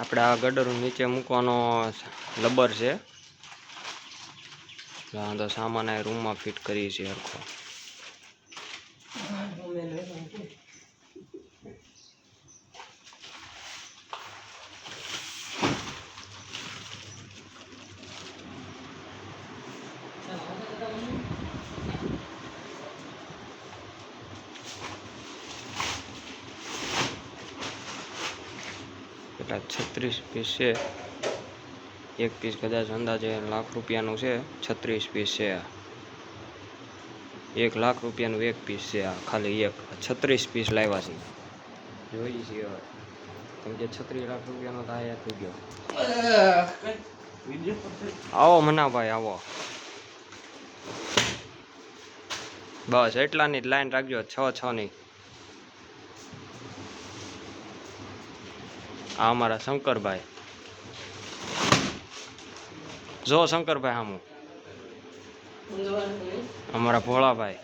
આપણે આ ગડરું નીચે મૂકવાનો લબર છે. તો સામાન આ રૂમમાં ફિટ કરીએ છીએ હરખો. કેટલા 36 પીસ છે. એક પીસ કદાચ અંદાજે લાખ રૂપિયાનું છે. 36 પીસ છે. 1 લાખ રૂપિયાનું એક પીસ છે. આ ખાલી એક 36 પીસ લાવ્યા છે. જોઈએ છીએ હવે કેમ કે 36 લાખ રૂપિયાનો થાય થઈ ગયો. આવો મનાભાઈ આવો. બસ એટલાની જ લાઈન રાખજો. 6 ની. આ અમારા શંકરભાઈ. જો શંકરભાઈ સામું અમારા ભોળાભાઈ.